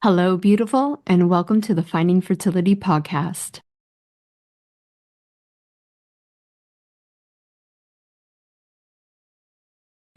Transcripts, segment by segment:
Hello, beautiful, and welcome to the Finding Fertility podcast.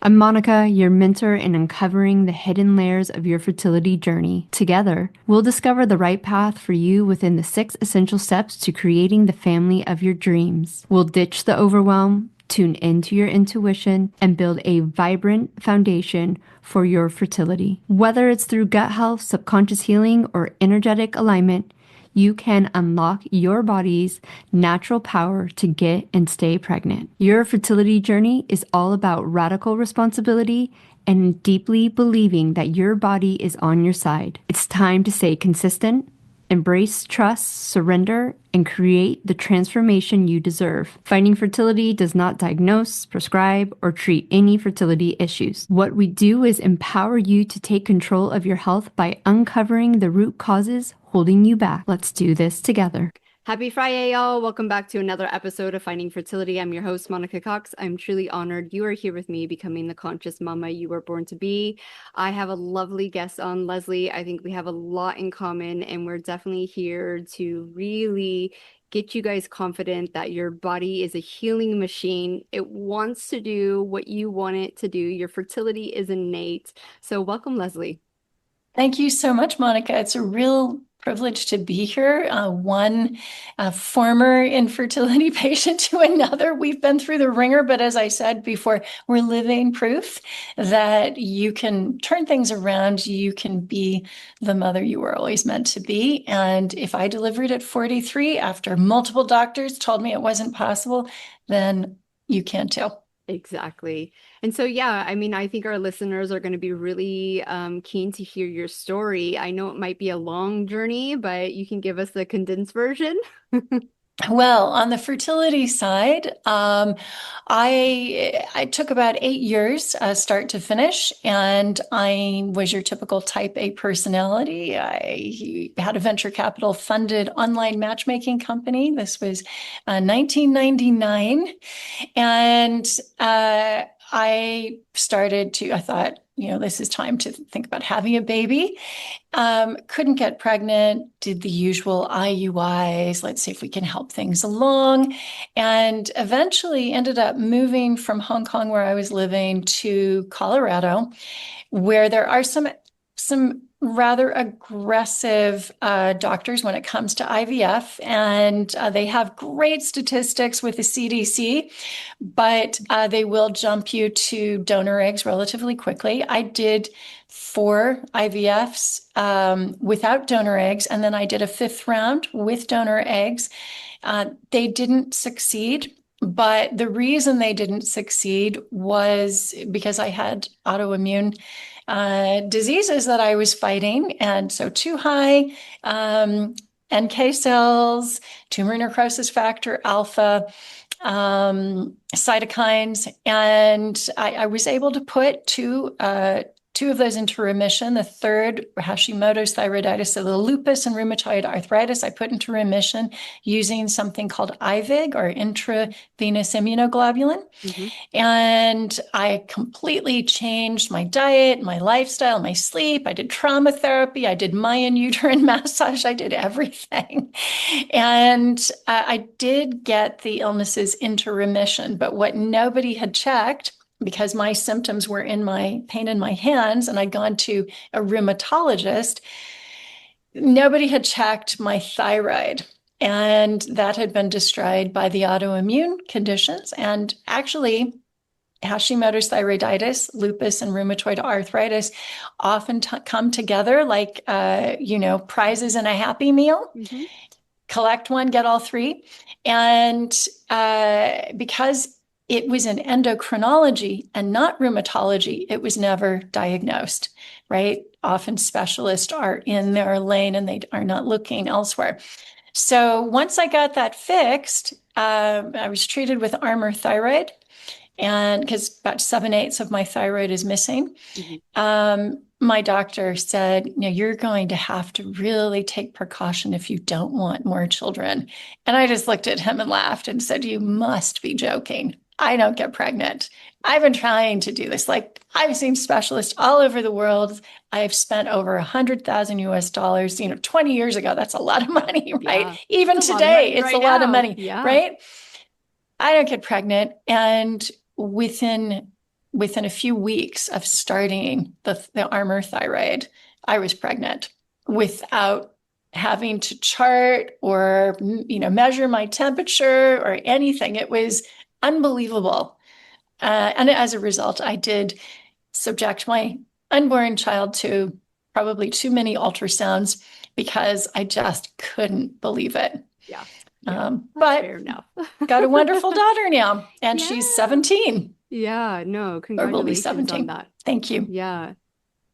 I'm Monica, your mentor in uncovering the hidden layers of your fertility journey. Together, we'll discover the right path for you within the 6 essential steps to creating the family of your dreams. We'll ditch the overwhelm, tune into your intuition, and build a vibrant foundation for your fertility. Whether it's through gut health, subconscious healing, or energetic alignment, you can unlock your body's natural power to get and stay pregnant. Your fertility journey is all about radical responsibility and deeply believing that your body is on your side. It's time to stay consistent, embrace trust, surrender, and create the transformation you deserve. Finding Fertility does not diagnose, prescribe, or treat any fertility issues. What we do is empower you to take control of your health by uncovering the root causes holding you back. Let's do this together. Happy Friday, y'all. Welcome back to another episode of Finding Fertility. I'm your host, Monica Cox. I'm truly honored you are here with me, becoming the conscious mama you were born to be. I have a lovely guest on, Leslie. I think we have a lot in common, and we're definitely here to really get you guys confident that your body is a healing machine. It wants to do what you want it to do. Your fertility is innate. So welcome, Leslie. Thank you so much, Monica. It's a real privilege to be here. One former infertility patient to another. We've been through the ringer, but as I said before, we're living proof that you can turn things around. You can be the mother you were always meant to be. And if I delivered at 43 after multiple doctors told me it wasn't possible, then you can too. Exactly. And so, yeah, I mean, I think our listeners are going to be really keen to hear your story. I know it might be a long journey, but you can give us the condensed version. Well, on the fertility side, I took about 8 years, start to finish, and I was your typical type A personality. I had a venture capital funded online matchmaking company. This was 1999, and I thought, this is time to think about having a baby. Couldn't get pregnant, did the usual IUIs, let's see if we can help things along, and eventually ended up moving from Hong Kong, where I was living, to Colorado, where there are some rather aggressive doctors when it comes to IVF, and they have great statistics with the CDC, but they will jump you to donor eggs relatively quickly. I did 4 IVFs without donor eggs, and then I did a 5th round with donor eggs. They didn't succeed. But the reason they didn't succeed was because I had autoimmune diseases that I was fighting. And so too high NK cells, tumor necrosis factor alpha, cytokines. And I was able to put two of those into remission. The third, Hashimoto's thyroiditis, so the lupus and rheumatoid arthritis, I put into remission using something called IVIG, or intravenous immunoglobulin. Mhm. And I completely changed my diet, my lifestyle, my sleep. I did trauma therapy. I did Mayan uterine massage. I did everything. And I did get the illnesses into remission. But what nobody had checked, because my symptoms were in my pain in my hands, and I'd gone to a rheumatologist, nobody had checked my thyroid. And that had been destroyed by the autoimmune conditions. And actually, Hashimoto's thyroiditis, lupus, and rheumatoid arthritis often come together like, prizes in a Happy Meal. Mm-hmm. Collect one, get all 3. And because it was in endocrinology and not rheumatology, it was never diagnosed, right? Often specialists are in their lane and they are not looking elsewhere. So once I got that fixed, I was treated with Armour thyroid, and because about 7/8 of my thyroid is missing. Mm-hmm. My doctor said, you're going to have to really take precaution if you don't want more children. And I just looked at him and laughed and said, you must be joking. I don't get pregnant. I've been trying to do this. Like, I've seen specialists all over the world. I've spent over 100,000 US dollars, 20 years ago. That's a lot of money, right? Yeah. Even It's a lot of today, money it's a right lot of now. money, Yeah. right? I don't get pregnant. And within a few weeks of starting the Armor thyroid, I was pregnant without having to chart or measure my temperature or anything. It was unbelievable. And as a result, I did subject my unborn child to probably too many ultrasounds because I just couldn't believe it. Yeah. Yeah. That's But fair enough. got a wonderful daughter now, and she's Yeah. 17 Yeah. No, or will be congratulations on 17. that. Thank you. Yeah.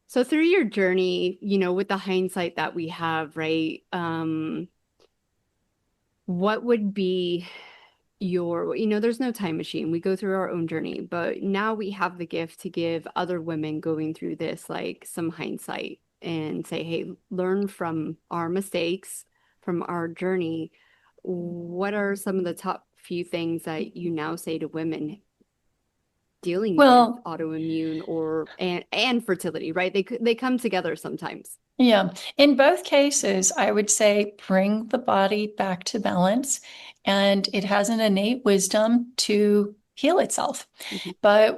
So through your journey, with the hindsight that we have, right? What would be there's no time machine. We go through our own journey, but now we have the gift to give other women going through this like some hindsight and say, hey, learn from our mistakes, from our journey. What are some of the top few things that you now say to women dealing with Well, autoimmune or and fertility, right? They come together sometimes. yeah, in both cases, I would say bring the body back to balance, and it has an innate wisdom to heal itself. Mhm. But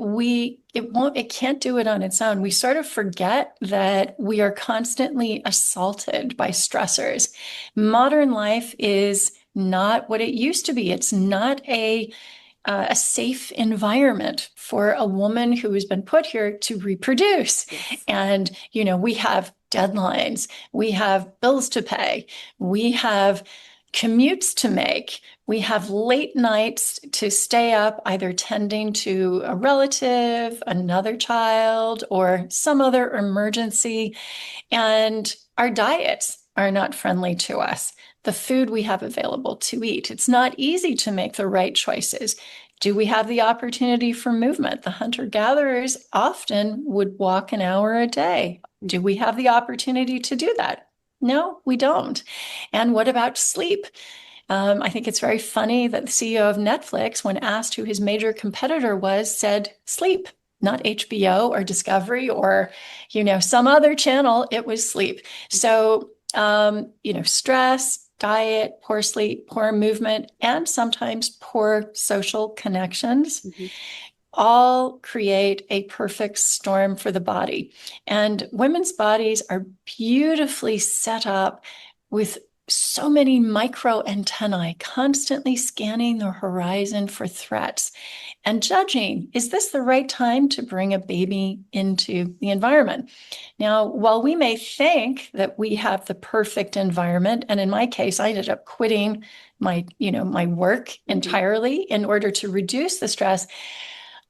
it can't do it on its own. We sort of forget that we are constantly assaulted by stressors. Modern life is not what it used to be. It's not a safe environment for a woman who has been put here to reproduce. Yes. And, we have deadlines, we have bills to pay, we have commutes to make, we have late nights to stay up, either tending to a relative, another child, or some other emergency. And our diets are not friendly to us. The food we have available to eat, it's not easy to make the right choices. Do we have the opportunity for movement? The hunter-gatherers often would walk an hour a day. Do we have the opportunity to do that? No, we don't. And what about sleep? I think it's very funny that the CEO of Netflix, when asked who his major competitor was, said sleep, not HBO or Discovery or, some other channel. It was sleep. So, stress, diet, poor sleep, poor movement, and sometimes poor social connections Mhm. all create a perfect storm for the body. And women's bodies are beautifully set up with so many micro antennae constantly scanning the horizon for threats and judging, is this the right time to bring a baby into the environment? Now, while we may think that we have the perfect environment, and in my case, I ended up quitting my work entirely in order to reduce the stress,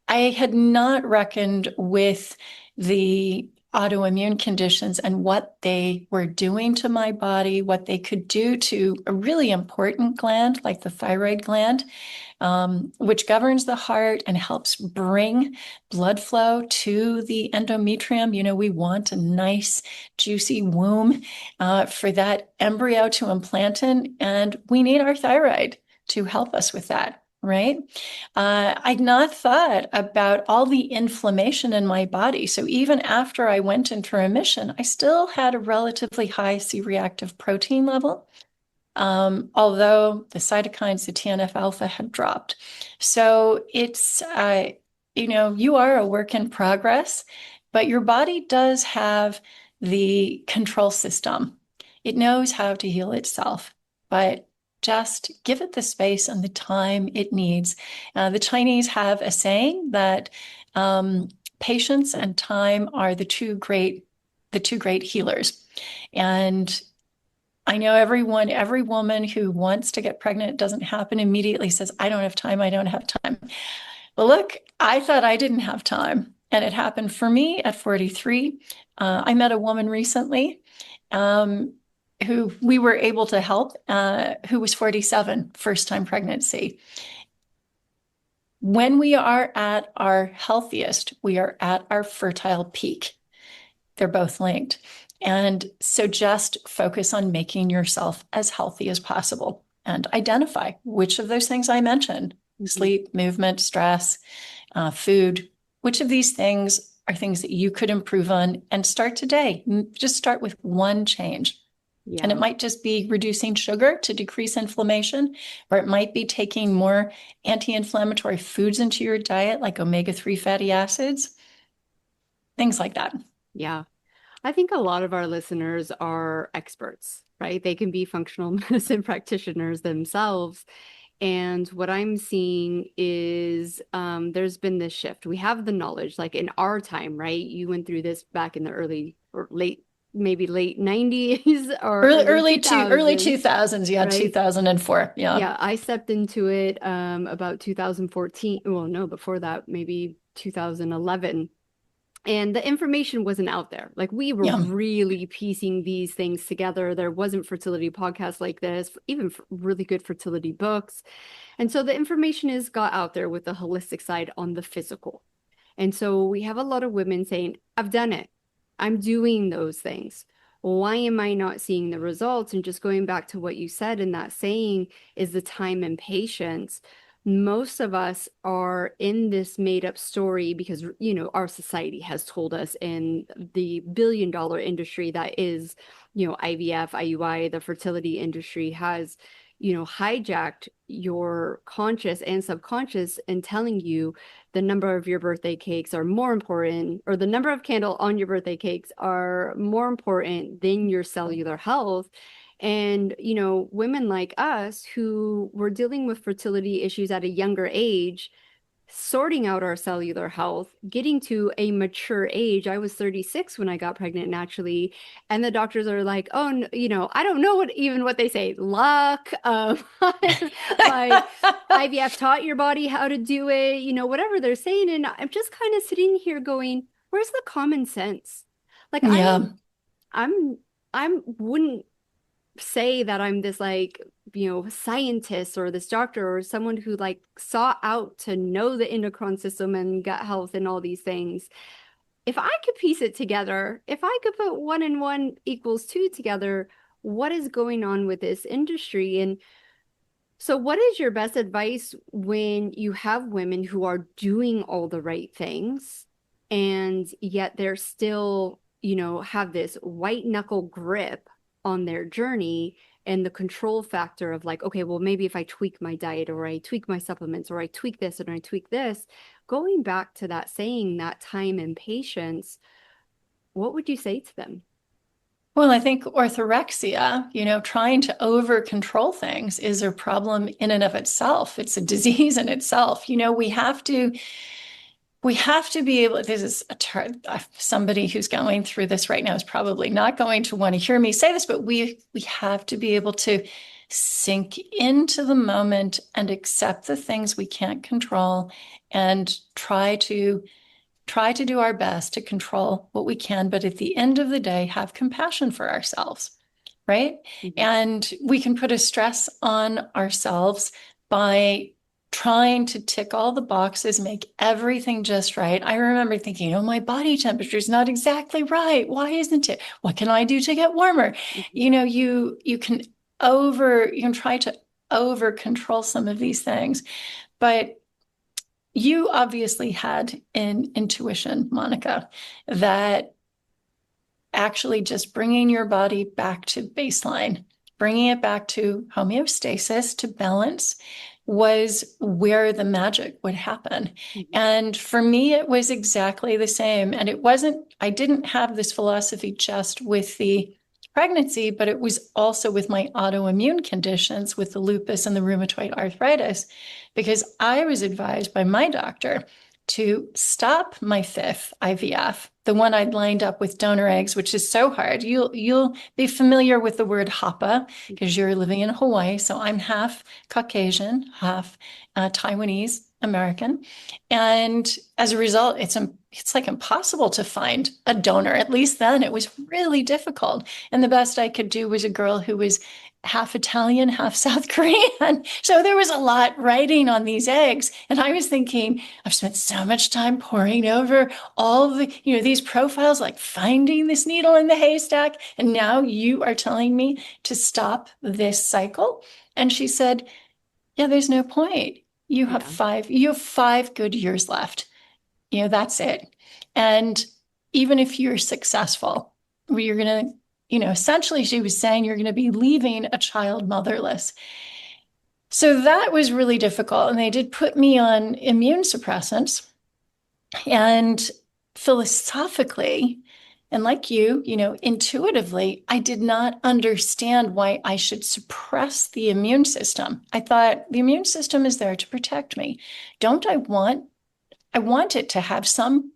I had not reckoned with the autoimmune conditions and what they were doing to my body, what they could do to a really important gland like the thyroid gland, which governs the heart and helps bring blood flow to the endometrium. We want a nice, juicy womb for that embryo to implant in, and we need our thyroid to help us with that. Right? I'd not thought about all the inflammation in my body. So even after I went into remission, I still had a relatively high C-reactive protein level, although the cytokines, the TNF alpha had dropped. So it's, you are a work in progress, but your body does have the control system. It knows how to heal itself, but just give it the space and the time it needs. The Chinese have a saying that patience and time are the two great healers. And I know every woman who wants to get pregnant, it doesn't happen immediately, says, I don't have time, I don't have time. Well, look, I thought I didn't have time, and it happened for me at 43. I met a woman recently who we were able to help, who was 47, first-time pregnancy. When we are at our healthiest, we are at our fertile peak. They're both linked. And so just focus on making yourself as healthy as possible and identify which of those things I mentioned sleep, movement, stress, food. Which of these things are things that you could improve on and start today? Just start with one change. And it Yeah. might just be reducing sugar to decrease inflammation, or it might be taking more anti-inflammatory foods into your diet, like omega-3 fatty acids, things like that. Yeah. I think a lot of our listeners are experts, right? They can be functional medicine practitioners themselves. And what I'm seeing is there's been this shift. We have the knowledge, like in our time, right? You went through this back in the early or late, maybe late 90s or early Early 2000s, 2000s, yeah, right? 2004, yeah. Yeah, I stepped into it about 2014. Well, no, before that, maybe 2011. And the information wasn't out there. Like we were Yeah. really piecing these things together. There wasn't fertility podcasts like this, even really good fertility books. And so the information is got out there with the holistic side on the physical. And so we have a lot of women saying, I've done it. I'm doing those things. Why am I not seeing the results? And just going back to what you said in that saying is the time and patience. Most of us are in this made up story because, our society has told us in the billion-dollar industry that is, IVF, IUI, the fertility industry has hijacked your conscious and subconscious and telling you the number of your birthday cakes are more important, or the number of candle on your birthday cakes are more important than your cellular health. And, women like us who were dealing with fertility issues at a younger age, sorting out our cellular health, getting to a mature age. I was 36 when I got pregnant naturally, and the doctors are like, "Oh, I don't know what they say, luck, like IVF taught your body how to do it, whatever they're saying." And I'm just kind of sitting here going, "Where's the common sense?" Like Yeah. I'm wouldn't say that I'm this like, scientist or this doctor or someone who like sought out to know the endocrine system and gut health and all these things. If I could piece it together, if I could put one and one equals two together, what is going on with this industry? And so, what is your best advice when you have women who are doing all the right things and yet they're still, have this white knuckle grip on their journey and the control factor of like, okay, well, maybe if I tweak my diet or I tweak my supplements or I tweak this and I tweak this, going back to that saying, that time and patience, what would you say to them? Well, I think orthorexia, trying to over control things is a problem in and of itself. It's a disease in itself. We have to be able, this is somebody who's going through this right now is probably not going to want to hear me say this, but we have to be able to sink into the moment and accept the things we can't control and try to do our best to control what we can, but at the end of the day, have compassion for ourselves, right? Mm-hmm. And we can put a stress on ourselves by trying to tick all the boxes, make everything just right. I remember thinking, oh, my body temperature is not exactly right. Why isn't it? What can I do to get warmer? Mm-hmm. You can try to over control some of these things, but you obviously had an intuition, Monica, that actually just bringing your body back to baseline, bringing it back to homeostasis, to balance, was where the magic would happen. Mm-hmm. And for me, it was exactly the same. And I didn't have this philosophy just with the pregnancy, but it was also with my autoimmune conditions, with the lupus and the rheumatoid arthritis, because I was advised by my doctor to stop my fifth IVF, the one I'd lined up with donor eggs, which is so hard. You'll be familiar with the word Hapa because you're living in Hawaii. So I'm half Caucasian, half Taiwanese American. And as a result, it's like impossible to find a donor. At least then it was really difficult. And the best I could do was a girl who was half Italian, half South Korean. So there was a lot riding on these eggs. And I was thinking, I've spent so much time poring over all these profiles, like finding this needle in the haystack. And now you are telling me to stop this cycle. And she said, yeah, there's no point. Yeah. You have 5 good years left. That's it. And even if you're successful, you're going to, essentially she was saying you're going to be leaving a child motherless. So that was really difficult. And they did put me on immune suppressants. And philosophically, and like intuitively, I did not understand why I should suppress the immune system. I thought the immune system is there to protect me. Don't I want it to have some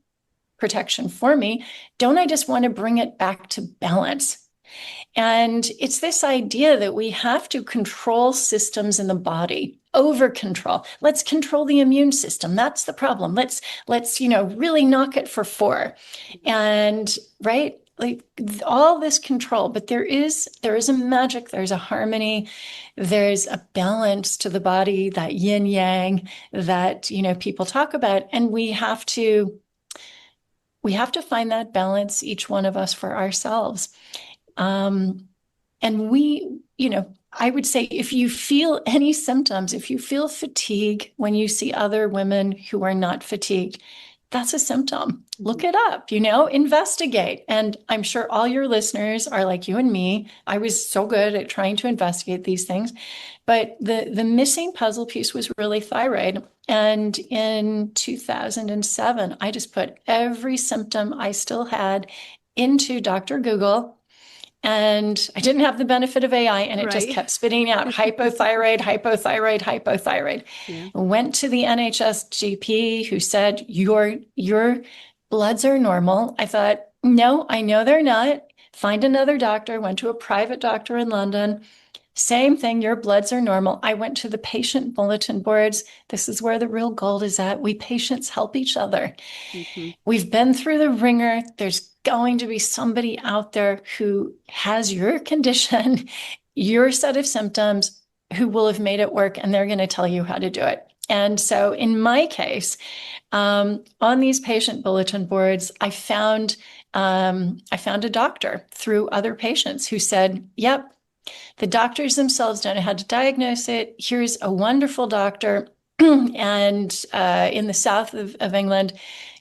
protection for me. Don't I just want to bring it back to balance? And it's this idea that we have to control systems in the body, over control. Let's control the immune system. That's the problem. Let's really knock it for four. And right, like all this control, but there is a magic, there's a harmony, there's a balance to the body, that yin yang that people talk about, and we have to find that balance, each one of us, for ourselves. And I would say if you feel any symptoms, if you feel fatigue when you see other women who are not fatigued, that's a symptom. Look it up, investigate. And I'm sure all your listeners are like you and me. I was so good at trying to investigate these things. But the missing puzzle piece was really thyroid. And in 2007, I just put every symptom I still had into Dr. Google, and I didn't have the benefit of AI, and it just Right. kept spitting out hypothyroid, hypothyroid, hypothyroid. Yeah. Went to the NHS GP, who said, your bloods are normal. I thought, no, I know they're not. Find another doctor. Went to a private doctor in London. Same thing, your bloods are normal. I went to the patient bulletin boards. This is where the real gold is at. We patients help each other. Hmm. We've been through the ringer. There's going to be somebody out there who has your condition, your set of symptoms, who will have made it work, and they're going to tell you how to do it. And so in my case, on these patient bulletin boards, I found a doctor through other patients who said, yep, the doctors themselves don't know how to diagnose it. Here's a wonderful doctor and in the south of England.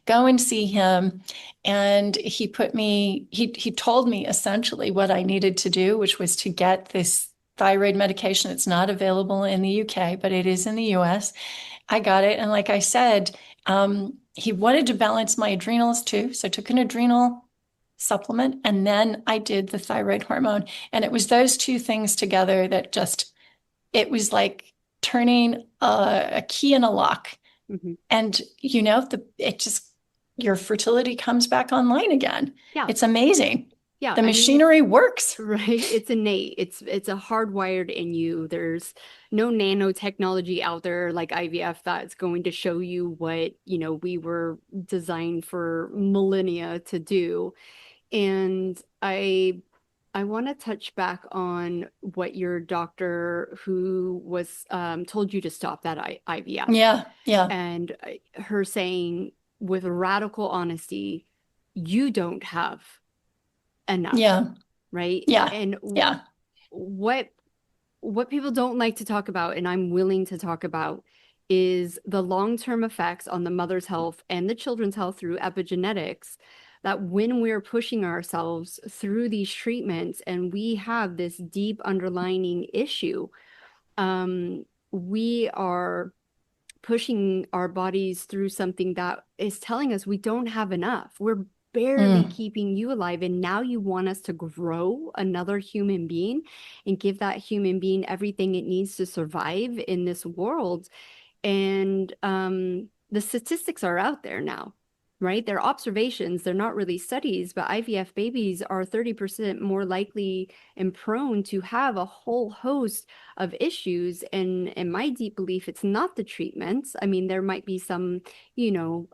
Go and see him. And he told me essentially what I needed to do, which was to get this thyroid medication. It's not available in the UK, but it is in the US. I got it. And like I said, he wanted to balance my adrenals too. So I took an adrenal supplement, and then I did the thyroid hormone. And it was those two things together that it was like turning a key in a lock. Hmm. And your fertility comes back online again. Yeah. It's amazing. Yeah. The I mean, it's machinery works. right. It's innate. It's a hardwired in you. There's no nanotechnology out there like IVF that's going to show you what, we were designed for millennia to do. And I want to touch back on what your doctor who was told you to stop that IVF, Yeah, yeah, and her saying with radical honesty, you don't have enough, yeah, right? yeah, And yeah. what what people don't like to talk about, and I'm willing to talk about, is the long-term effects on the mother's health and the children's health through epigenetics. That when we're pushing ourselves through these treatments and we have this deep underlying issue, we are pushing our bodies through something that is telling us we don't have enough. We're barely Mm, keeping you alive. And now you want us to grow another human being and give that human being everything it needs to survive in this world. And the statistics are out there now, right? They're observations, they're not really studies, but IVF babies are 30% more likely and prone to have a whole host of issues. And in my deep belief, it's not the treatments. I mean, there might be some, you know,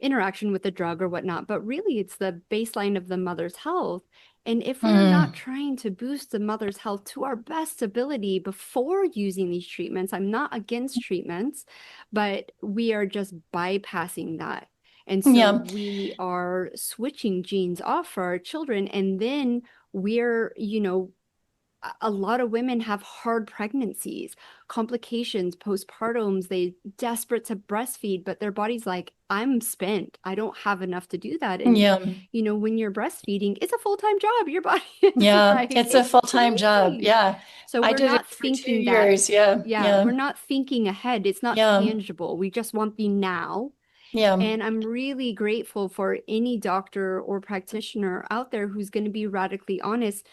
interaction with the drug or whatnot, but really it's the baseline of the mother's health. And if we're not mm, trying to boost the mother's health to our best ability before using these treatments, I'm not against treatments, but we are just bypassing that. And so yeah. we are switching genes off for our children, and then we're, a lot of women have hard pregnancies, complications, postpartums. They desperate to breastfeed, but their body's like, I'm spent. I don't have enough to do that. And Yeah. when you're breastfeeding, it's a full-time job. Your body is Yeah. like, It's a it's full-time job. draining. Yeah. So I we're did it not for two thinking that, years. Yeah. yeah, Yeah. we're not thinking ahead. It's not Yeah. tangible. We just want the now. Yeah. And I'm really grateful for any doctor or practitioner out there who's going to be radically honest.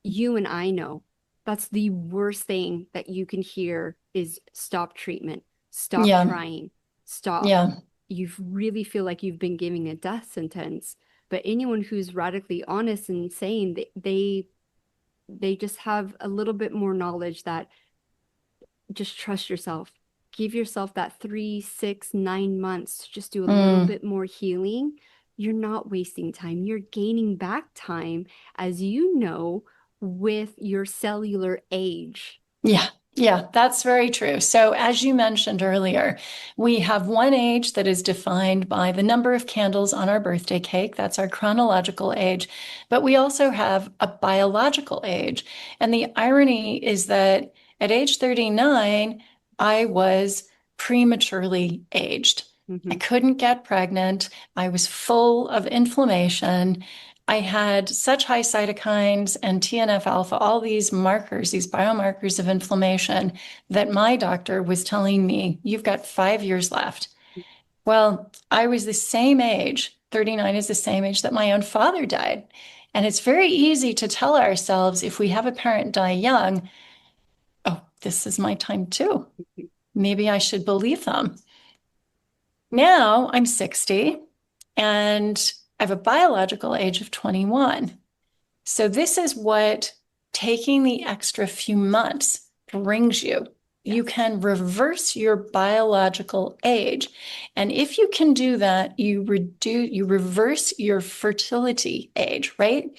You and I know that's the worst thing that you can hear is stop treatment, stop Yeah. trying, stop. Yeah. You really feel like you've been giving a death sentence. But anyone who's radically honest and saying that they just have a little bit more knowledge that just trust yourself. Give yourself that 3, 6, 9 months to just do a little Mm. bit more healing. You're not wasting time. You're gaining back time, as you know, with your cellular age. Yeah. Yeah, that's very true. So, as you mentioned earlier, we have one age that is defined by the number of candles on our birthday cake. That's our chronological age. But we also have a biological age. And the irony is that at age 39, I was prematurely aged. I Mhm. couldn't get pregnant. I was full of inflammation. I had such high cytokines and TNF alpha, all these markers, these biomarkers of inflammation, that my doctor was telling me, you've got 5 years left. Well, I was the same age, 39 is the same age that my own father died. And it's very easy to tell ourselves if we have a parent die young, oh, this is my time too. Maybe I should believe them. Now I'm 60 and I have a biological age of 21. So this is what taking the extra few months brings you. You Yes. can reverse your biological age. And if you can do that, you reverse your fertility age, right?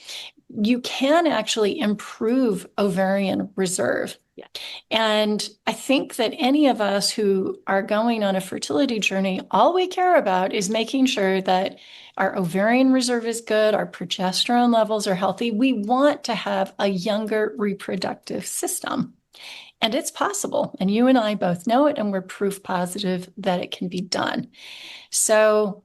You can actually improve ovarian reserve. Yeah. And I think that any of us who are going on a fertility journey, all we care about is making sure that our ovarian reserve is good, our progesterone levels are healthy. We want to have a younger reproductive system. And it's possible. And you and I both know it, and we're proof positive that it can be done. So,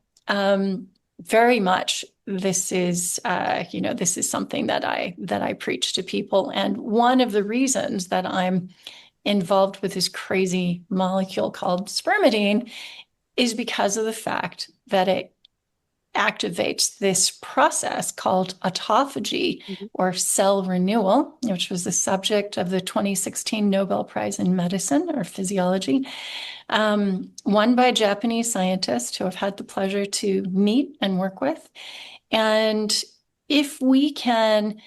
very much this is this is something that I preach to people. And one of the reasons that I'm involved with this crazy molecule called spermidine is because of the fact that it activates this process called autophagy Mhm. or cell renewal, which was the subject of the 2016 Nobel Prize in Medicine or Physiology, won by Japanese scientists who have had the pleasure to meet and work with. And if we can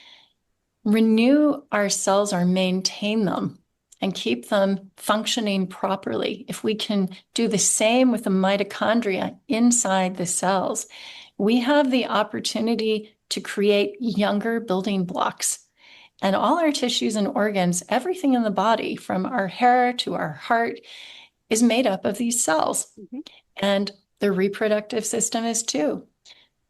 renew our cells or maintain them and keep them functioning properly, if we can do the same with the mitochondria inside the cells, we have the opportunity to create younger building blocks. And all our tissues and organs, everything in the body, from our hair to our heart, is made up of these cells. Mhm. And the reproductive system is too.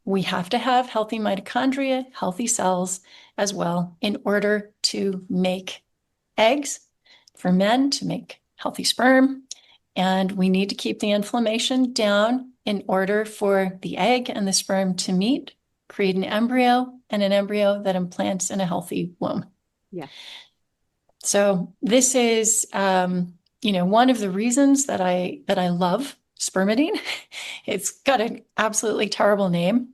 We have to have healthy mitochondria, healthy cells as well, in order to make eggs, for men to make healthy sperm. And we need to keep the inflammation down in order for the egg and the sperm to meet, create an embryo, and an embryo that implants in a healthy womb. Yes. So this is, one of the reasons that I love spermidine. It's got an absolutely terrible name.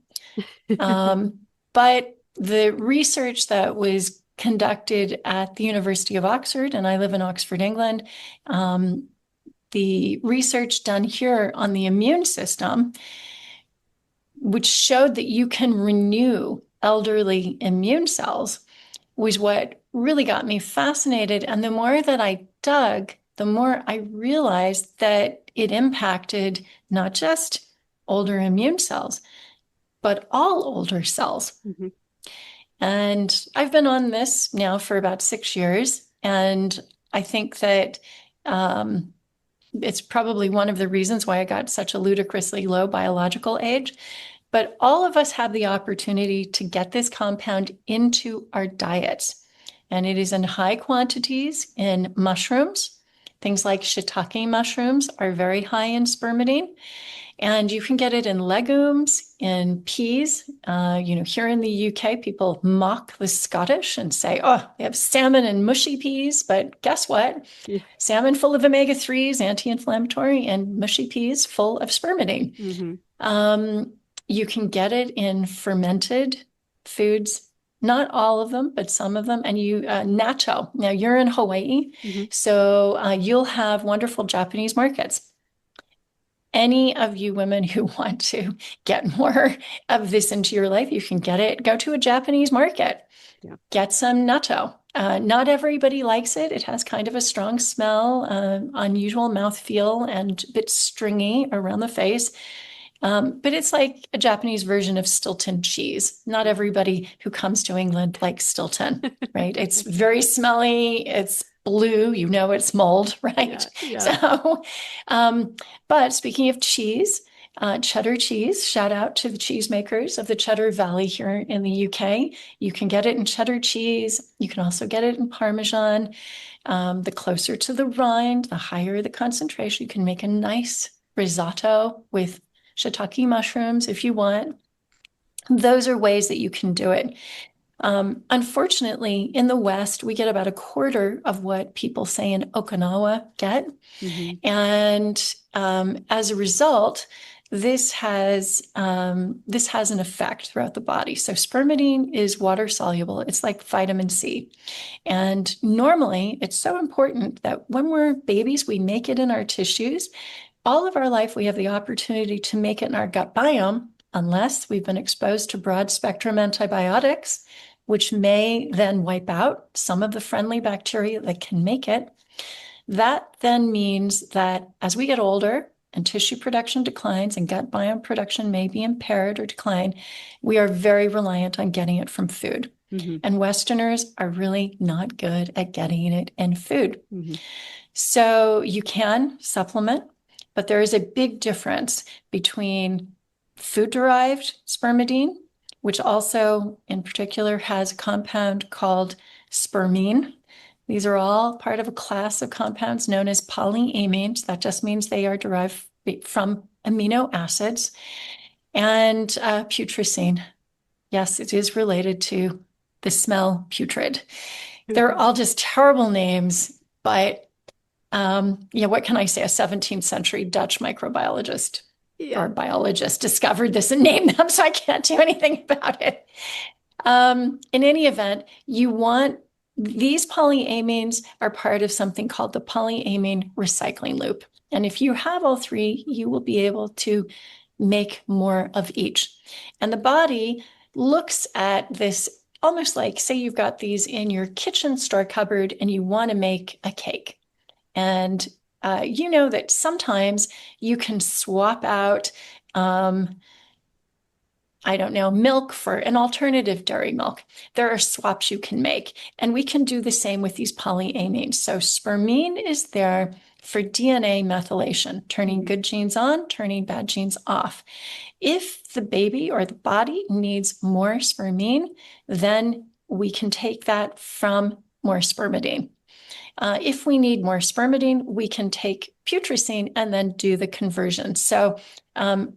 But the research that was conducted at the University of Oxford, and I live in Oxford, England, the research done here on the immune system, which showed that you can renew elderly immune cells, was what really got me fascinated. And the more that I dug, the more I realized that it impacted not just older immune cells, but all older cells. Mhm. And I've been on this now for about 6 years. And I think that it's probably one of the reasons why I got such a ludicrously low biological age. But all of us have the opportunity to get this compound into our diets. and it is in high quantities in mushrooms. Things like shiitake mushrooms are very high in spermidine. And you can get it in legumes, in peas. Here in the UK, people mock the Scottish and say, oh, they have salmon and mushy peas. But guess what? Yeah. Salmon full of omega-3s, anti-inflammatory, and mushy peas full of spermidine. You can get it in fermented foods, not all of them, but some of them. And natto. Now, you're in Hawaii, so you'll have wonderful Japanese markets. Any of you women who want to get more of this into your life, you can get it. Go to a Japanese market, get some natto. Not everybody likes it. It has kind of a strong smell, unusual mouthfeel, and a bit stringy around the face. But it's like a Japanese version of Stilton cheese. Not everybody who comes to England likes Stilton, right? It's very smelly. It's blue, it's mold, right? Yeah. So, but speaking of cheese, cheddar cheese, shout out to the cheesemakers of the Cheddar Valley here in the UK. You can get it in cheddar cheese. You can also get it in Parmesan. The closer to the rind, the higher the concentration. You can make a nice risotto with shiitake mushrooms if you want. Those are ways that you can do it. Unfortunately, in the West, we get about a quarter of what people say in Okinawa get. And as a result, this has an effect throughout the body. So spermidine is water soluble. It's like vitamin C. And normally, it's so important that when we're babies, we make it in our tissues. All of our life, we have the opportunity to make it in our gut biome, unless we've been exposed to broad spectrum antibiotics, which may then wipe out some of the friendly bacteria that can make it. That then means that as we get older and tissue production declines and gut biome production may be impaired or decline, we are very reliant on getting it from food. And Westerners are really not good at getting it in food. So you can supplement, but there is a big difference between food-derived spermidine, which also in particular has a compound called spermine. These are all part of a class of compounds known as polyamines. That just means they are derived from amino acids. And putrescine. Yes, it is related to the smell putrid. They're all just terrible names, but what can I say? A 17th century Dutch microbiologist or biologist discovered this and named them, so I can't do anything about it. In any event, these polyamines are part of something called the polyamine recycling loop. And if you have all three, you will be able to make more of each. And the body looks at this almost like, say you've got these in your kitchen store cupboard and you want to make a cake. And you know that sometimes you can swap out, milk for an alternative dairy milk. There are swaps you can make. And we can do the same with these polyamines. So spermine is there for DNA methylation, turning good genes on, turning bad genes off. If the baby or the body needs more spermine, then we can take that from more spermidine. If we need more spermidine, we can take putrescine and then do the conversion. So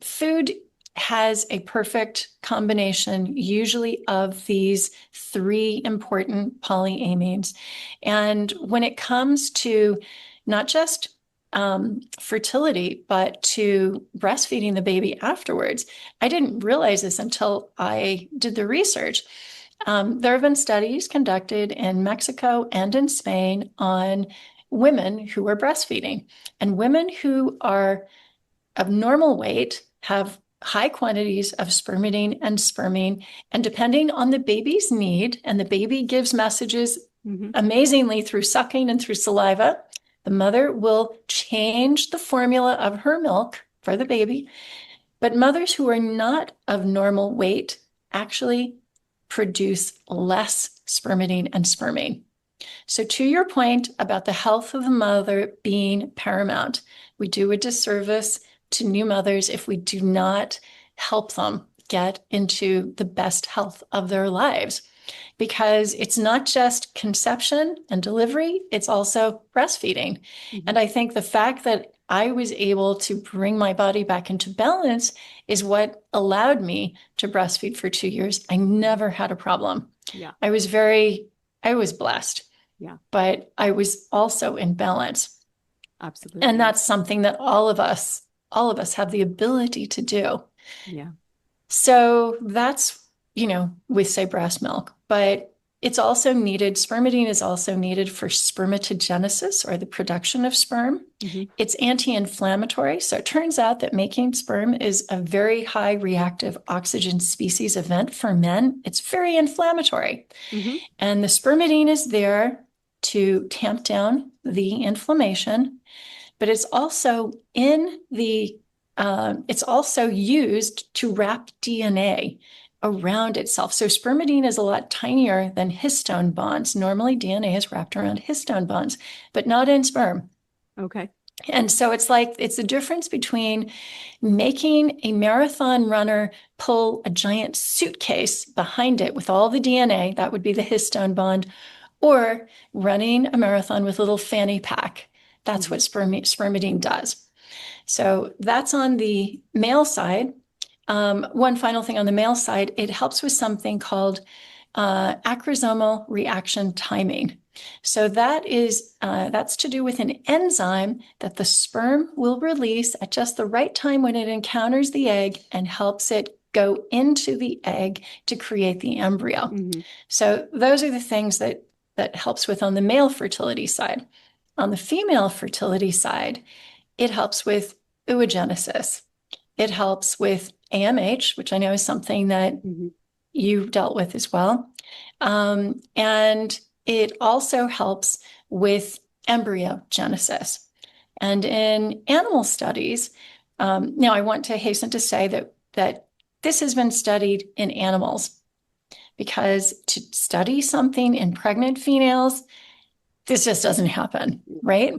food has a perfect combination, usually of these three important polyamines. And when it comes to not just fertility, but to breastfeeding the baby afterwards, I didn't realize this until I did the research. There have been studies conducted in Mexico and in Spain on women who are breastfeeding. And women who are of normal weight have high quantities of spermidine and spermine. And depending on the baby's need, and the baby gives messages amazingly through sucking and through saliva, the mother will change the formula of her milk for the baby. But mothers who are not of normal weight actually produce less spermidine and spermine. So to your point about the health of the mother being paramount, we do a disservice to new mothers if we do not help them get into the best health of their lives. because it's not just conception and delivery, it's also breastfeeding. And I think the fact that I was able to bring my body back into balance is what allowed me to breastfeed for 2 years. I never had a problem. Yeah. I was blessed. Yeah. But I was also in balance. Absolutely. And that's something that all of us have the ability to do. Yeah. So that's, with, say, breast milk, but it's also needed. Spermidine is also needed for spermatogenesis, or the production of sperm. It's anti-inflammatory. So it turns out that making sperm is a very high reactive oxygen species event for men. It's very inflammatory. And the spermidine is there to tamp down the inflammation, but it's also it's also used to wrap DNA around itself. So spermidine is a lot tinier than histone bonds. Normally DNA is wrapped around histone bonds, but not in sperm. Okay. And so it's the difference between making a marathon runner pull a giant suitcase behind it with all the DNA, that would be the histone bond, or running a marathon with a little fanny pack. That's what spermidine does. So that's on the male side. One final thing on the male side, it helps with something called acrosomal reaction timing. So that's to do with an enzyme that the sperm will release at just the right time when it encounters the egg and helps it go into the egg to create the embryo. So those are the things that helps with on the male fertility side. On the female fertility side, it helps with oogenesis. It helps with AMH, which I know is something that you dealt with as well. And it also helps with embryogenesis. And in animal studies, now I want to hasten to say that this has been studied in animals, because to study something in pregnant females, this just doesn't happen, right?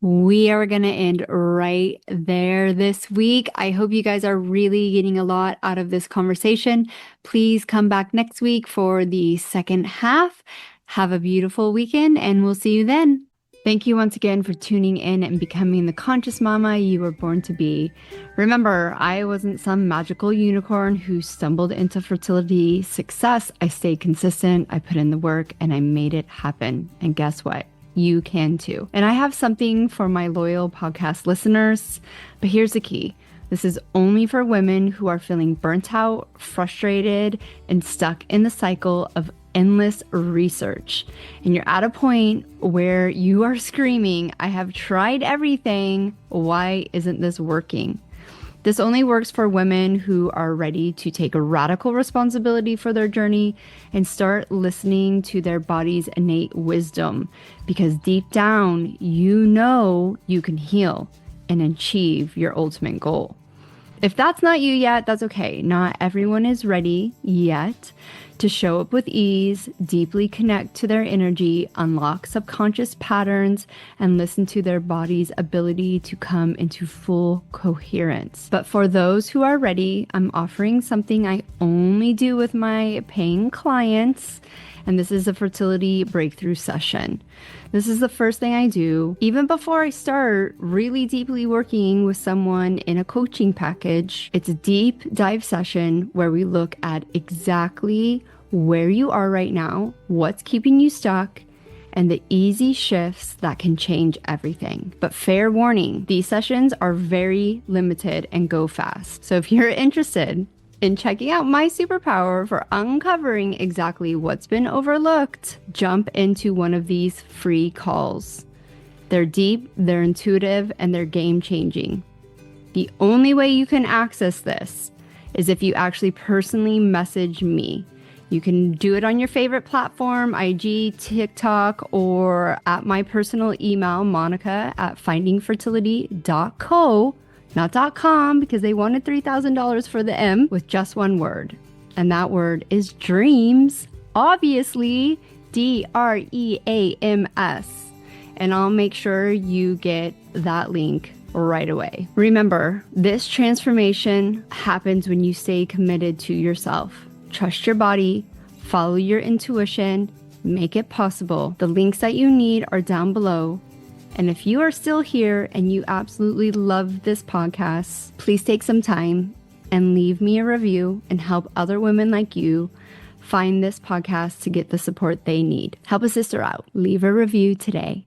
We are going to end right there this week. I hope you guys are really getting a lot out of this conversation. Please come back next week for the second half. Have a beautiful weekend, and we'll see you then. Thank you once again for tuning in and becoming the conscious mama you were born to be. Remember, I wasn't some magical unicorn who stumbled into fertility success. I stayed consistent, I put in the work, and I made it happen. And guess what? You can too. And I have something for my loyal podcast listeners, but here's the key. This is only for women who are feeling burnt out, frustrated, and stuck in the cycle of endless research. And you're at a point where you are screaming, I have tried everything. Why isn't this working? This only works for women who are ready to take a radical responsibility for their journey and start listening to their body's innate wisdom, because deep down, you know you can heal and achieve your ultimate goal. If that's not you yet, that's okay. Not everyone is ready yet to show up with ease, deeply connect to their energy, unlock subconscious patterns, and listen to their body's ability to come into full coherence. But for those who are ready, I'm offering something I only do with my paying clients, and this is a fertility breakthrough session. This is the first thing I do, even before I start really deeply working with someone in a coaching package. It's a deep dive session where we look at exactly where you are right now, what's keeping you stuck, and the easy shifts that can change everything. But fair warning, these sessions are very limited and go fast. So if you're interested in checking out my superpower for uncovering exactly what's been overlooked, jump into one of these free calls. They're deep, they're intuitive, and they're game-changing. The only way you can access this is if you actually personally message me. You can do it on your favorite platform, IG, TikTok, or at my personal email, monica@findingfertility.co. Not .com, because they wanted $3,000 for the M, with just one word. And that word is dreams. Obviously, DREAMS. And I'll make sure you get that link right away. Remember, this transformation happens when you stay committed to yourself. Trust your body, Follow your intuition, make it possible. The links that you need are down below. And if you are still here and you absolutely love this podcast, please take some time and leave me a review and help other women like you find this podcast to get the support they need. Help a sister out. Leave a review today.